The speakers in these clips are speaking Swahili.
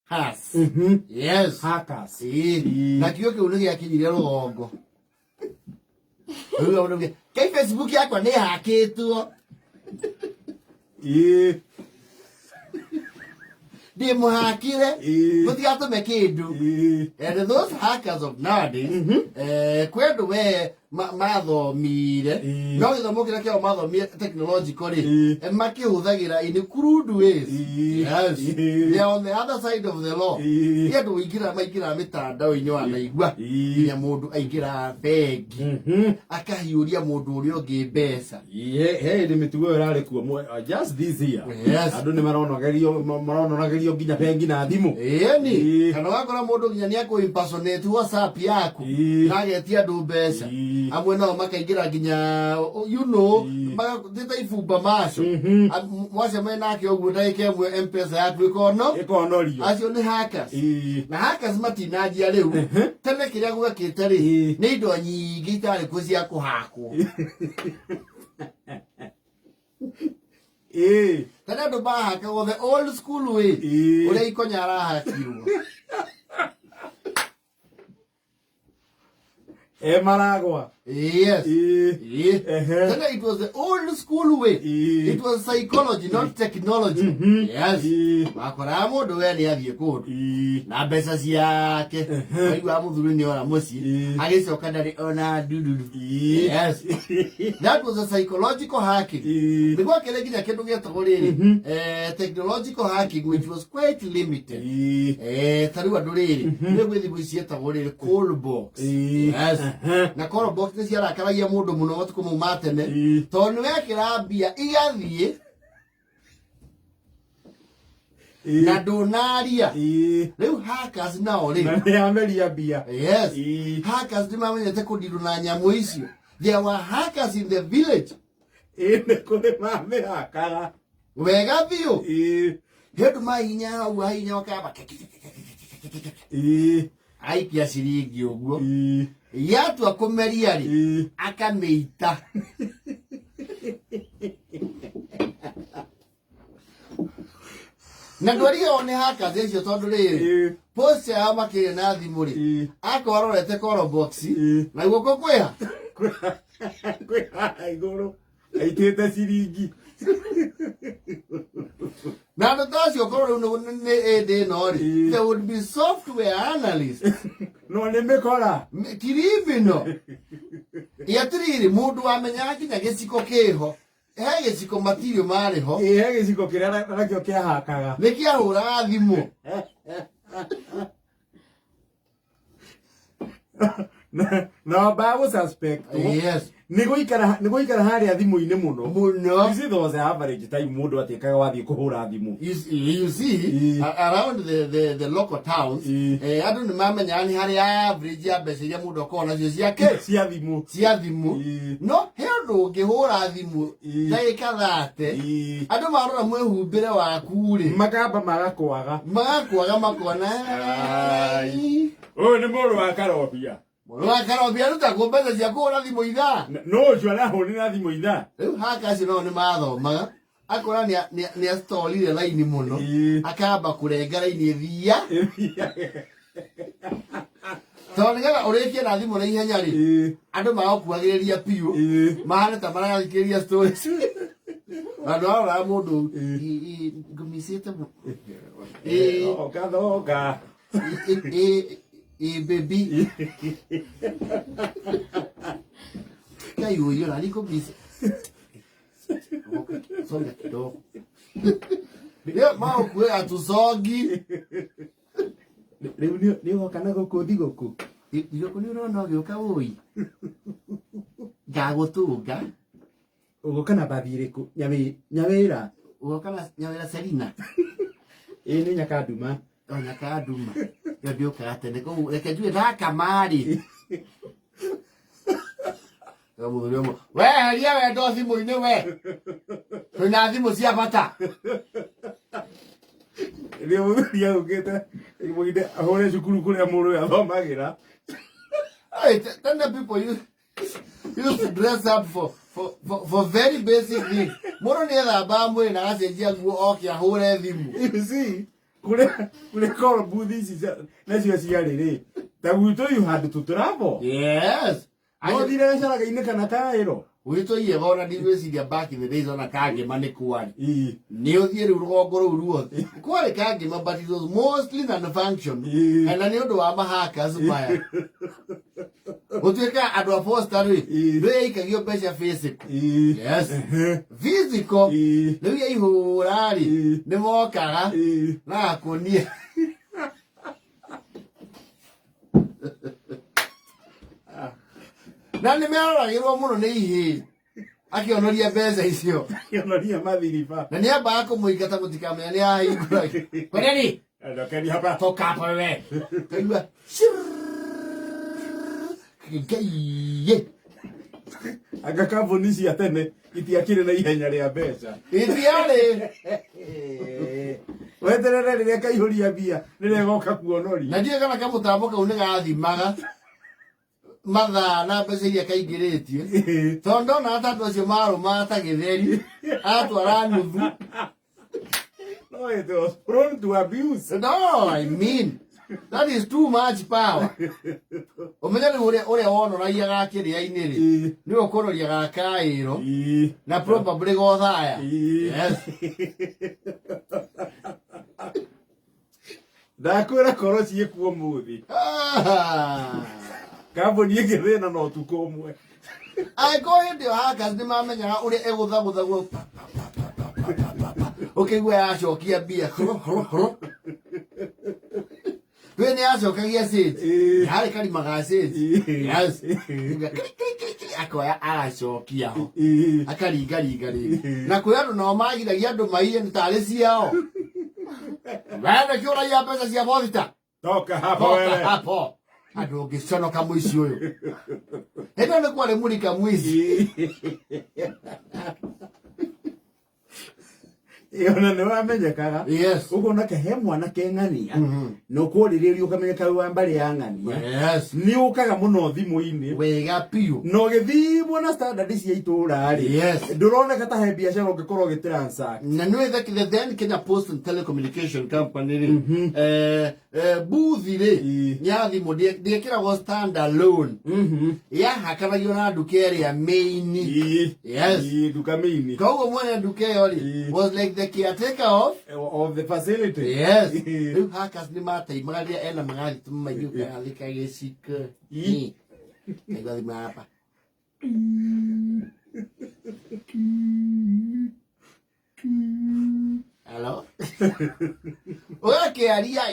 Has. Yes. Hackers. Na kiyo ke unugi akinyire rugongo. Uyo unugi. Kai Facebook yakwa ni hakitwo. Di muhakire. Mutigatũme kindu. And those hackers of nowadays, kwendu we mathomire. No githomo kira kio mathomire technologically. Makihuthagira in crude ways. Yes. They are on the other side of the law. Yetu maingira mitandao-ini wanaigua. Nya mundu aingira bengi. Akahiuria mundu uria ungi mbeca. Hey, mitugo irari kuo just this year. Yes. Andu ni maronogerio nginya bengi na thimu. Ni. Kana wakora mundu nginya ni impersonate WhatsApp yaku. Na getia andu mbeca. Amwe nao makaingira nginya thita ifumba maco mwace menake ũguo ndagĩka ĩmwe M-Pesa yaku ĩkonorio acio nĩ hackers. Na hackers matinanjia rĩu tene kĩrĩa gwekĩte rĩ nĩ indo nyingĩ itarĩ kuo cia kũhakwo. Tene andũ mahakagwo the old school way ũrĩa ikonya arahakirwo. Maragwa. Yes. Then it was the old school way. It was psychology, not technology. Yes. Makora mundu we ni athie kundu. Na mbeca ciake. Waigua muthuri ni ora muci. Agicoka ndari ona dududu. Yes. That was a psychological hacking. Niguo kile nginya kindu gietagwo riri. Technological hacking which was quite limited. Tariu andu riri. Ni gwithibu cietagwo riri call box. Yes. Na call box ni ciarakaragia mundu muno watuko muma tene tondu wekira mbia igathie na donaria riu hackers nao ri na yameria mbia. Yes. Hackers ni mamenyete kundiru na nyamu icio. There were hackers in the village. Ni kuri mamehakaga wega biu. Hendu mahinya u hinya wakaba aikia ciringi uguo yatua kumeria ri akameita. Na ndwaria one hackers icio tondu riri post ya makire na thimu ri akororete call box na guoko kwiha iguru aitete ciringi. Na ndo tacio korwo ni ende no ri there would be software analysts. No ni mikora kiribino yatiriri mundu wamenya kinya giciko kiho he giciko material mariho he giciko kiria nakio kia hakaga ni kia hura thimu. No bago suspect. Yes. Niguikara haria thimu-ini muno. This is the average time mundu atikaga wathie kuhura thimu. You see, around the local towns, andu ni mamenya ni hari average ya mbeca iria mundu akona nacio ciake cia thimu. No he undu ungihura thimu ndagika 30 andu marora mwehumbire waku ri makamba magakwaga makona ni mundu wa karobia. Wakarobia ruta mbeca cia kuhura thimu ithaa. No ucio arahurira thimu ithaa. Riu hackers no ni mathomaga akora ni astorire line muno akamba kurenga line ithia tondu gaga urikie na thimu na ihenya ri andu magokuagiriria piu mahana ta marathikiriria stories. Andu ara mundu ngumisite mu oka baby. Kayo yun, ali ko busy. Songa kidogo. Mao kwe atusogi. Riu ni wakana gukuthi guku. Igoko ni urona gioka woi. Gagutunga. Ugokana bathiriku nyawira. Ugokana nyawira Selina. Ni Nyakaduma. Nyakaduma. Yo bioka atende ko reke njue ndaka mari. We haria we ndo thimu-ini we. Twina thimu cia bata. Ria muthuri ugite muinde ahore cukuru kuria muru athomagira. Hey, then the people used to dress up for very basic things. Moro ni tha bamwe na gacenjia nguo okia hure thimu. You see? kule call budici nacio ciarĩ rĩ ta gwitũ handũ tũtũrabo Yes. no thire gacaraga-inĩ kana kaĩro Wito ye gona ndĩreciria back in the days ona kangĩma nĩ kwari. Nĩ ũthiĩ rĩu rũgongo rũu ruothe. Kwari kangĩma but it was mostly non-function. Na nĩ ũndũ wa mahackers maya. Gũtuĩka andũ a Posta rĩ ĩikagio mbeca physical. Yes. Physical. Rĩu ya ihũra rĩ nĩ mokaga na akuonia. Na nĩ meroragĩrwo mũno nĩ ihĩ akĩonoria mbeca icio akĩonoria mathiriba na nĩ ambaga kũmũingata mũtikamenya nĩ ahingũra kweneni ndokeni hapa toka hapa wewe kaigua ngai anga kambuni cia tene itiakĩrĩ na ihenya rĩa mbeca itiarĩ weterere rĩrĩa kaihũria mbia rĩrĩa goka kuonoria na ndiĩ kana kamũtambo kau nĩ gathimaga mathaa na mbeca iria kaingĩrĩtie tondũ ndona atatũ acio marũma ta gĩtheri atwara nuthu. No, it was prone to abuse. No, I mean that is too much power. Umenya nĩ ũrĩa wonoragia gakĩrĩa-inĩ rĩ nĩ ũkũroria gakaĩro na probably gothaya. Yes. Ndakwĩra koro ciĩkuo mũthĩ kambuni ĩngĩthĩna no tukũ ũmwe angĩkorwo hĩndĩ ĩyo hackers nĩ mamenyaga ũrĩa egũthagũthagwo ũkĩigua yacokia mbia we nĩ yacokagia stage yarĩ karimaga stage. Yes. Akoya agacokia ho akaringaringa rĩngĩ na kwĩ andũ nao magiragia andũ maiye nĩ tarĩ ciao wene kĩũragia mbeca cia Posta toka hapo andũ ũngĩconoka mũici ũyũ ĩno nĩ kwarĩ mũrika mũici ona nĩ wamenyekaga ũguo nake he mwanake ng'ania no kũrĩrĩria ũkamenyeka wa mbarĩ ya ng'ania nĩ ũkaga mũno thimũ-inĩ wega piũ no gĩthimwo na standard cia itũũra rĩ ndũroneka ta he biacara ũngĩkorwo ũgĩtransact na nĩ the then Kenya Post and Telecommunication Company rĩ buthi rĩ ya thimũ ndĩkĩragwo stand alone yahakanagio na nduka ĩrĩa main. Yes. Nduka main koguo mwene nduka ĩyo rĩ was like the caretaker of the facility. Yes. Rĩu hackers nĩ mataimaga rĩrĩa ena magathĩ maiyũka gathĩka gĩcika kaigua thimũ hapa hello ũgakĩaria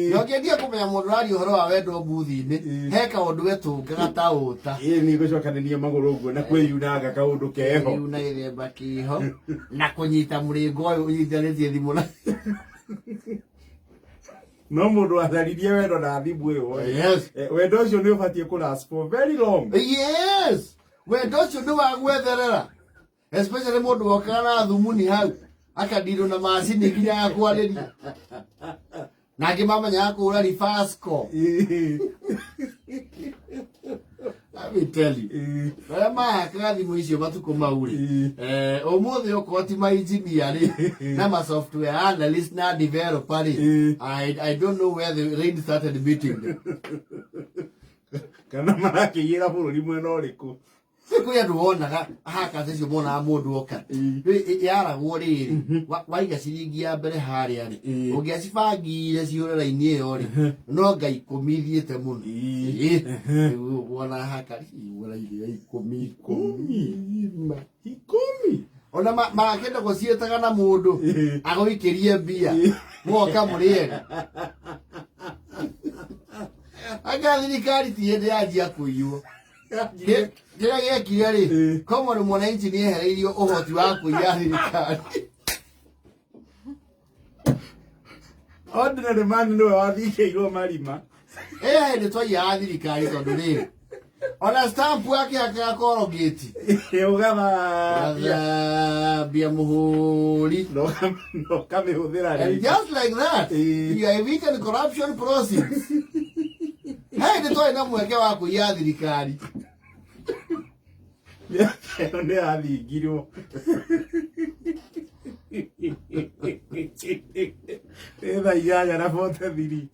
na ũkĩendia kũmenya mũndũ ũraria ũhoro wa wendo mbuthi-inĩ he kaũndũ getũngaga ta ũta nĩ gũcokanĩria magũrũ ũguo na kwĩyunanga kaũndũ keho na gĩthemba kĩho na kũnyita mũrĩngo ũyũ ũnyitanĩtie thimũ na no mũndũ atharirie wendo na thimũ ĩyo wendo ũcio nĩ ũbatiĩ kũ last for very long. Yes. Wendo ũcio nĩ wa gwetherera especially mũndũ wokaga na thumuni hau akadirwo na macini nginya ya kwarĩria na angĩ mamenyaga kũhũra reverse call. Let me tell you arĩa mahakaga thimũ icio matukũ mau rĩ ũmũthĩ okorwo ti mainjinia rĩ na ma software analyst na developer rĩ I don't know where the rain started beating them. Kana marakĩiyĩra bũrũri mwena ũrĩkũ kwĩ andũ wonaga hackers acio monaga mũndũ oka yaragwo rĩrĩ waiga ciringi ya mbere harĩa rĩ ũngĩacibangire ciũre raini ĩyo rĩ no Ngai ikũmi ithiĩte mũno wona hackers ciũra iria ikũmi ona makenda gũciĩtaga na mũndũ agũikĩrie mbia mwoka mũrĩega anga thirikari ti hĩndĩ yanjia kũiywo kĩrĩa gĩekire rĩ common mwananchi nĩ ehereirio ũhoti wa kũiya thirikari. Ordinary man nĩwe wathikĩirwo marima hĩndĩ twaiyaga thirikari tondũ rĩrĩ ona stamp akĩhakaga korogĩti ũgathambia mũhũri ũkamĩhũthĩra and just like that you have eaten corruption proceeds. Hĩndĩ twarĩ na mweke wa kũiya thirikari nĩ yathingirwo Tha 8 na 43